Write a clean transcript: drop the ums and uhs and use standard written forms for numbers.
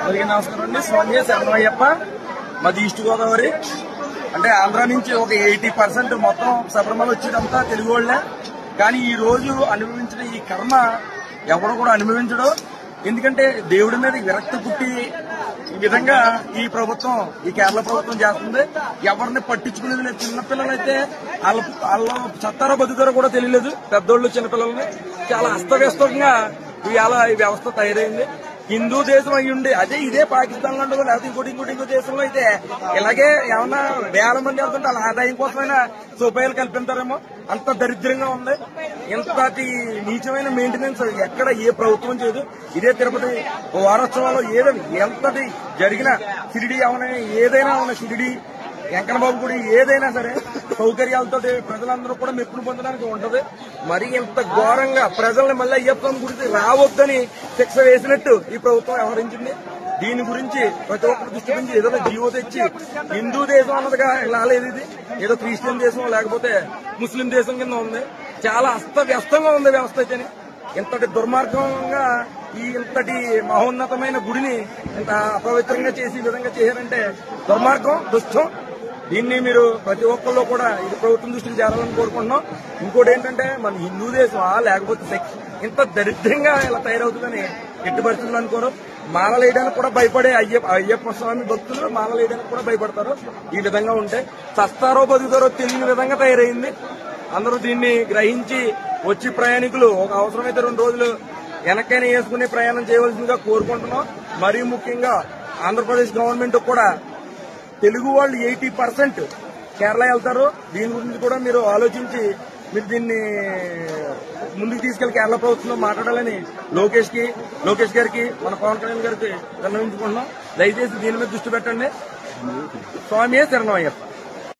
అందరికీ నమస్కారం అండి. స్వామి శరణయ్యప్ప. మాది ఈస్ట్ గోదావరి. అంటే ఆంధ్ర నుంచి ఒక 80% మొత్తం శబరిమల వచ్చేదంతా తెలుగు వాళ్లే. కానీ ఈ రోజు అనుభవించిన ఈ కర్మ ఎవరు కూడా అనుభవించడు. ఎందుకంటే దేవుడి మీద విరక్తి పుట్టి ఈ విధంగా ఈ ప్రభుత్వం, ఈ కేరళ ప్రభుత్వం చేస్తుంది. ఎవరిని పట్టించుకునేది లేదు. చిన్నపిల్లలైతే వాళ్ళ చత్తారో బతుకుతారో కూడా తెలియలేదు. పెద్దోళ్ళు చిన్నపిల్లల్ని చాలా అస్తవ్యస్తంగా ఇవాళ ఈ వ్యవస్థ తయారైంది. హిందూ దేశం అయ్యుండి ఇదే పాకిస్తాన్ లో లేకపోతే ఇంకో దేశంలో అయితే ఇలాగే ఏమన్నా వేల మంది వెళ్తుంటే వాళ్ళ ఆదాయం కోసమైనా సోపాయాలు కల్పిస్తారేమో. అంత దరిద్రంగా ఉంది. ఇంతటి నీచమైన మెయింటెనెన్స్ ఎక్కడ ఏ ప్రభుత్వం చేయదు. ఇదే తిరుపతి వారోత్సవాల్లో ఎంతటి జరిగిన షిరిడి ఏదైనా ఉన్న షిరిడి వెంకన్నబాబు గుడి ఏదైనా సరే సౌకర్యాలతో ప్రజలందరూ కూడా మెప్పును పొందడానికి ఉంటది. మరి ఇంత ఘోరంగా ప్రజల్ని మళ్ళీ అయ్యప్ప స్వామి గుడికి రావద్దని శిక్ష వేసినట్టు ఈ ప్రభుత్వం వ్యవహరించింది. దీని గురించి ప్రతి ఒక్కరు దృష్టి నుంచి ఏదైనా జీవో తెచ్చి హిందూ దేశం అన్నదిగా రాలేదు. ఇది ఏదో క్రిస్టియన్ దేశం లేకపోతే ముస్లిం దేశం కింద ఉంది. చాలా అస్తవ్యస్తంగా ఉంది వ్యవస్థ అయితే. ఇంతటి దుర్మార్గంగా ఇంతటి మహోన్నతమైన గుడిని ఇంత అపవిత్రంగా చేసి ఈ విధంగా చేశారంటే దుర్మార్గం, దుష్టం. దీన్ని మీరు ప్రతి ఒక్కళ్ళు కూడా ఇది ప్రభుత్వం దృష్టికి చేరాలని కోరుకుంటున్నాం. ఇంకోటి ఏంటంటే మన హిందూ దేశమా లేకపోతే ఇంత దరిద్రంగా ఇలా తయారవుతుందని ఎట్టి పరిస్థితులు అనుకోరు. మాలలు వేయడానికి కూడా భయపడే అయ్యప్ప స్వామి భక్తులు మాలలు వేయడానికి కూడా భయపడతారు. ఈ విధంగా ఉంటే చస్తారో బతుకుతారో తెలియని విధంగా తయారైంది. అందరూ దీన్ని గ్రహించి వచ్చి ప్రయాణికులు ఒక అవసరమైతే 2 రోజులు వెనకైనా వేసుకుని ప్రయాణం చేయవలసిందిగా కోరుకుంటున్నాం. మరీ ముఖ్యంగా ఆంధ్రప్రదేశ్ గవర్నమెంట్ కూడా తెలుగు వాళ్ళు 80% కేరళ వెళ్తారు. దీని గురించి కూడా మీరు ఆలోచించి మీరు దీన్ని ముందుకు తీసుకెళ్లి కేరళ ప్రభుత్వంలో మాట్లాడాలని లోకేష్ గారికి మన పవన్ కళ్యాణ్ గారికి విన్నవించుకుంటున్నాం. దయచేసి దీని మీద దృష్టి పెట్టండి. స్వామి శరణయ్యప్ప.